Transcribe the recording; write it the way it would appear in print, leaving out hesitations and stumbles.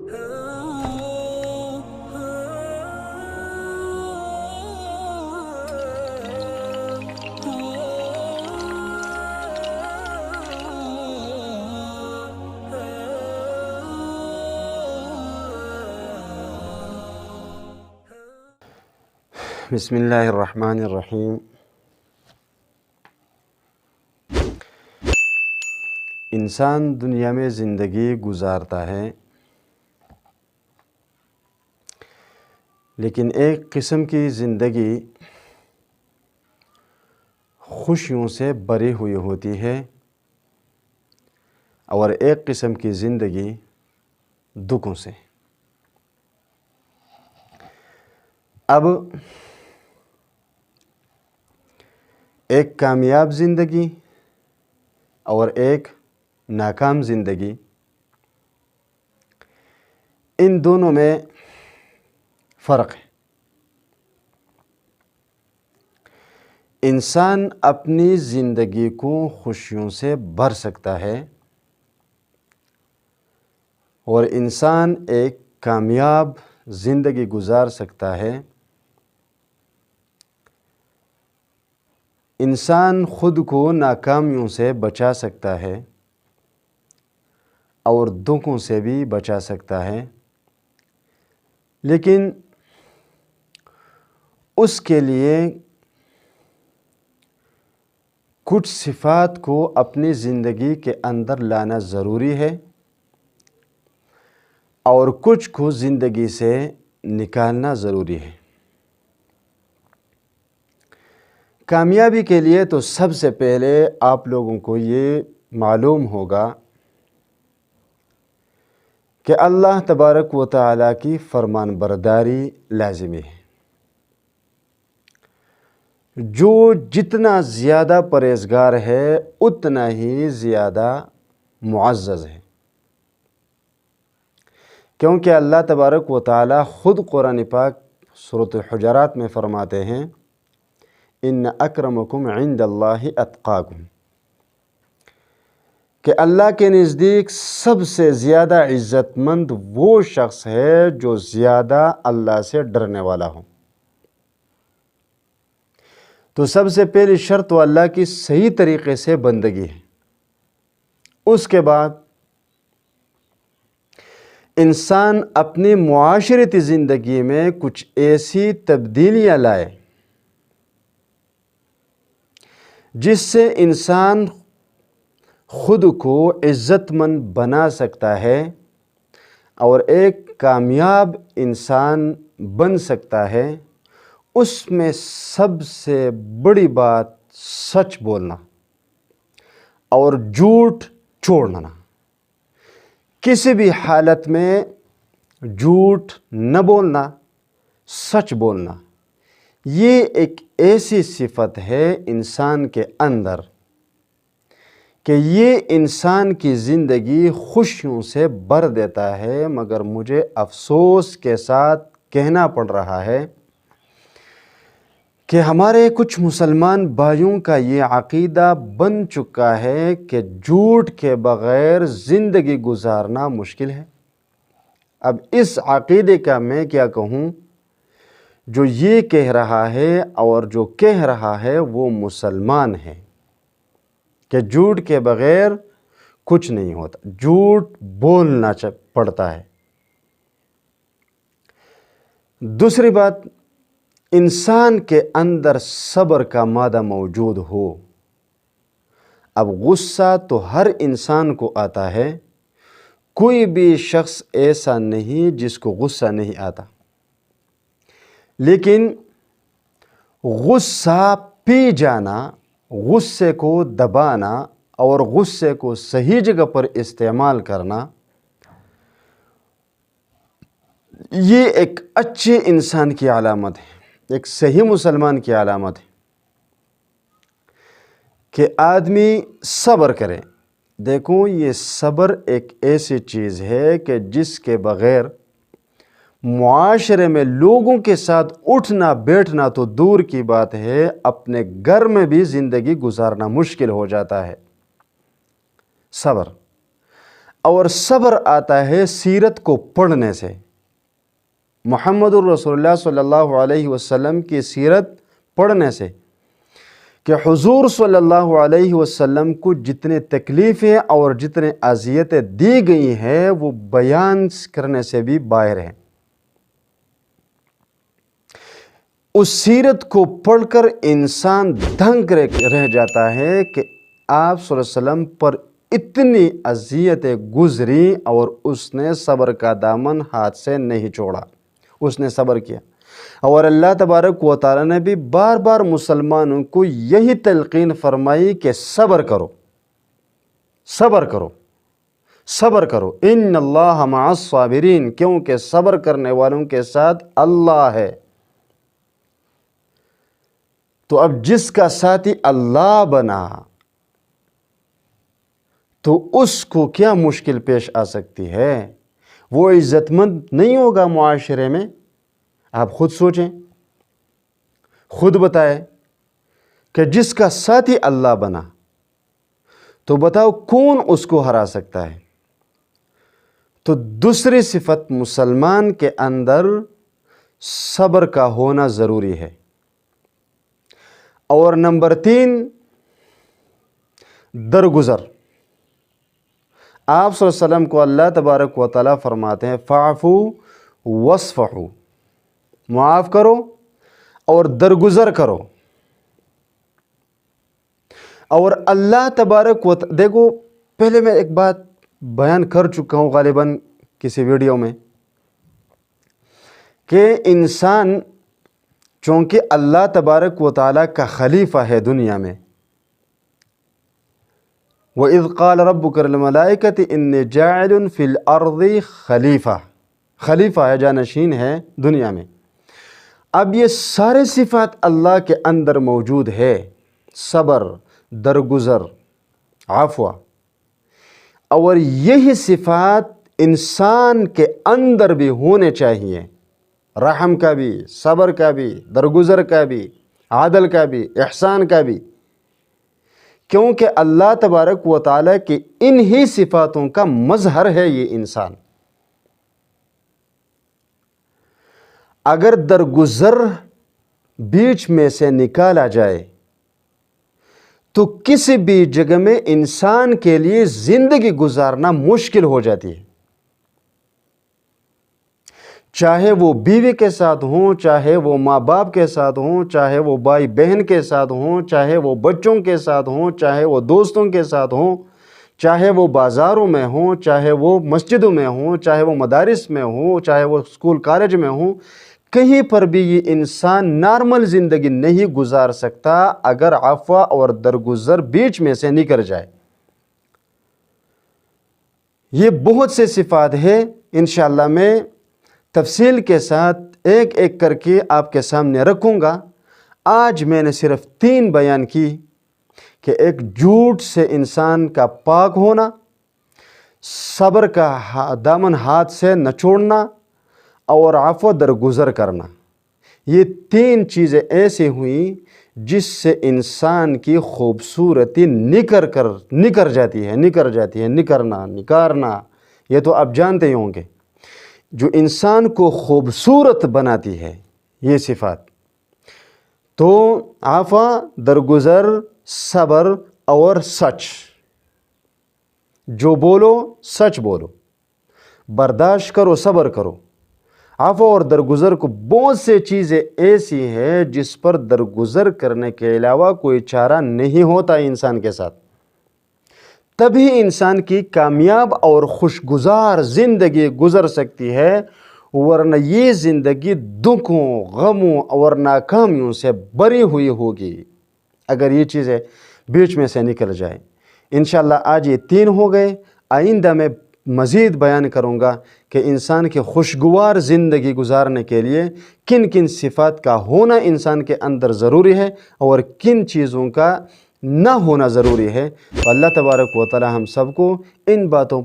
بسم اللہ الرحمن الرحیم۔ انسان دنیا میں زندگی گزارتا ہے، لیکن ایک قسم کی زندگی خوشیوں سے بھری ہوئی ہوتی ہے اور ایک قسم کی زندگی دکھوں سے۔ اب ایک کامیاب زندگی اور ایک ناکام زندگی، ان دونوں میں فرق ہے۔ انسان اپنی زندگی کو خوشیوں سے بھر سکتا ہے اور انسان ایک کامیاب زندگی گزار سکتا ہے۔ انسان خود کو ناکامیوں سے بچا سکتا ہے اور دکھوں سے بھی بچا سکتا ہے، لیکن اس کے لیے کچھ صفات کو اپنی زندگی کے اندر لانا ضروری ہے اور کچھ کو زندگی سے نکالنا ضروری ہے۔ کامیابی کے لیے تو سب سے پہلے آپ لوگوں کو یہ معلوم ہوگا کہ اللہ تبارک و تعالیٰ کی فرمان برداری لازمی ہے۔ جو جتنا زیادہ پرہیزگار ہے اتنا ہی زیادہ معزز ہے، کیونکہ اللہ تبارک و تعالیٰ خود قرآن پاک سورۃ الحجرات میں فرماتے ہیں، ان اکرمکم عند اللہ اتقاکم، کہ اللہ کے نزدیک سب سے زیادہ عزت مند وہ شخص ہے جو زیادہ اللہ سے ڈرنے والا ہو۔ تو سب سے پہلی شرط تو اللہ کی صحیح طریقے سے بندگی ہے۔ اس کے بعد انسان اپنی معاشرتی زندگی میں کچھ ایسی تبدیلیاں لائے جس سے انسان خود کو عزت مند بنا سکتا ہے اور ایک کامیاب انسان بن سکتا ہے۔ اس میں سب سے بڑی بات سچ بولنا اور جھوٹ چھوڑنا۔ کسی بھی حالت میں جھوٹ نہ بولنا، سچ بولنا، یہ ایک ایسی صفت ہے انسان کے اندر کہ یہ انسان کی زندگی خوشیوں سے بھر دیتا ہے۔ مگر مجھے افسوس کے ساتھ کہنا پڑ رہا ہے کہ ہمارے کچھ مسلمان بھائیوں کا یہ عقیدہ بن چکا ہے کہ جھوٹ کے بغیر زندگی گزارنا مشکل ہے۔ اب اس عقیدے کا میں کیا کہوں؟ جو یہ کہہ رہا ہے اور جو کہہ رہا ہے وہ مسلمان ہے کہ جھوٹ کے بغیر کچھ نہیں ہوتا، جھوٹ بولنا پڑتا ہے۔ دوسری بات، انسان کے اندر صبر کا مادہ موجود ہو۔ اب غصہ تو ہر انسان کو آتا ہے، کوئی بھی شخص ایسا نہیں جس کو غصہ نہیں آتا، لیکن غصہ پی جانا، غصے کو دبانا اور غصے کو صحیح جگہ پر استعمال کرنا، یہ ایک اچھے انسان کی علامت ہے، ایک صحیح مسلمان کی علامت ہے کہ آدمی صبر کرے۔ دیکھو، یہ صبر ایک ایسی چیز ہے کہ جس کے بغیر معاشرے میں لوگوں کے ساتھ اٹھنا بیٹھنا تو دور کی بات ہے، اپنے گھر میں بھی زندگی گزارنا مشکل ہو جاتا ہے۔ صبر اور صبر آتا ہے سیرت کو پڑھنے سے، محمد الرسول اللہ صلی اللہ علیہ وسلم کی سیرت پڑھنے سے، کہ حضور صلی اللہ علیہ وسلم کو جتنے تکلیفیں اور جتنے اذیتیں دی گئی ہیں وہ بیان کرنے سے بھی باہر ہیں۔ اس سیرت کو پڑھ کر انسان دنگ رہ جاتا ہے کہ آپ صلی اللہ علیہ وسلم پر اتنی اذیتیں گزری اور اس نے صبر کا دامن ہاتھ سے نہیں چھوڑا، اس نے صبر کیا۔ اور اللہ تبارک و تعالیٰ نے بھی بار بار مسلمانوں کو یہی تلقین فرمائی کہ صبر کرو، صبر کرو، صبر کرو، ان اللہ مع الصابرین، کیونکہ صبر کرنے والوں کے ساتھ اللہ ہے۔ تو اب جس کا ساتھی اللہ بنا تو اس کو کیا مشکل پیش آ سکتی ہے؟ وہ عزت مند نہیں ہوگا معاشرے میں؟ آپ خود سوچیں، خود بتائیں کہ جس کا ساتھی اللہ بنا تو بتاؤ کون اس کو ہرا سکتا ہے؟ تو دوسری صفت مسلمان کے اندر صبر کا ہونا ضروری ہے۔ اور نمبر 3 درگزر۔ آپ صلی اللہ علیہ وسلم کو اللہ تبارک و تعالیٰ فرماتے ہیں فَاعْفُوا وَاصْفَحُوا، معاف کرو اور درگزر کرو۔ اور اللہ تبارک و تعالیٰ، دیکھو پہلے میں ایک بات بیان کر چکا ہوں غالباً کسی ویڈیو میں، کہ انسان چونکہ اللہ تبارک و تعالیٰ کا خلیفہ ہے دنیا میں، وَإِذْ قَالَ رَبُّكَ لِلْمَلَائِكَةِ إِنِّي جَاعِلٌ فِي الْأَرْضِ خلیفہ، خلیفہ ہے، جانشین ہے دنیا میں۔ اب یہ سارے صفات اللہ کے اندر موجود ہے، صبر، درگزر، عفو، اور یہی صفات انسان کے اندر بھی ہونے چاہیے، رحم کا بھی، صبر کا بھی، درگزر کا بھی، عدل کا بھی، احسان کا بھی، کیونکہ اللہ تبارک و تعالیٰ کی انہی صفاتوں کا مظہر ہے یہ انسان۔ اگر درگزر بیچ میں سے نکالا جائے تو کسی بھی جگہ میں انسان کے لیے زندگی گزارنا مشکل ہو جاتی ہے، چاہے وہ بیوی کے ساتھ ہوں، چاہے وہ ماں باپ کے ساتھ ہوں، چاہے وہ بھائی بہن کے ساتھ ہوں، چاہے وہ بچوں کے ساتھ ہوں، چاہے وہ دوستوں کے ساتھ ہوں، چاہے وہ بازاروں میں ہوں، چاہے وہ مسجدوں میں ہوں، چاہے وہ مدارس میں ہوں، چاہے وہ اسکول کالج میں ہوں، کہیں پر بھی یہ انسان نارمل زندگی نہیں گزار سکتا اگر عفو اور درگزر بیچ میں سے نکل جائے۔ یہ بہت سے صفات ہیں، انشاءاللہ میں تفصیل کے ساتھ ایک ایک کر کے آپ کے سامنے رکھوں گا۔ آج میں نے صرف 3 بیان کی، کہ ایک جھوٹ سے انسان کا پاک ہونا، صبر کا دامن ہاتھ سے نہ چھوڑنا، اور عفو درگزر کرنا۔ یہ 3 چیزیں ایسی ہوئیں جس سے انسان کی خوبصورتی نکر جاتی ہے، نکارنا، یہ تو آپ جانتے ہی ہوں گے، جو انسان کو خوبصورت بناتی ہے یہ صفات۔ تو عفو، درگزر، صبر اور سچ، جو بولو سچ بولو، برداشت کرو، صبر کرو۔ عفو اور درگزر کو بہت سے چیزیں ایسی ہیں جس پر درگزر کرنے کے علاوہ کوئی چارہ نہیں ہوتا انسان کے ساتھ، تبھی انسان کی کامیاب اور خوشگزار زندگی گزر سکتی ہے، ورنہ یہ زندگی دکھوں، غموں اور ناکامیوں سے بری ہوئی ہوگی اگر یہ چیزیں بیچ میں سے نکل جائیں۔ انشاءاللہ آج یہ 3 ہو گئے، آئندہ میں مزید بیان کروں گا کہ انسان کی خوشگوار زندگی گزارنے کے لیے کن کن صفات کا ہونا انسان کے اندر ضروری ہے اور کن چیزوں کا نہ ہونا ضروری ہے۔ تو اللہ تبارک و تعالی ہم سب کو ان باتوں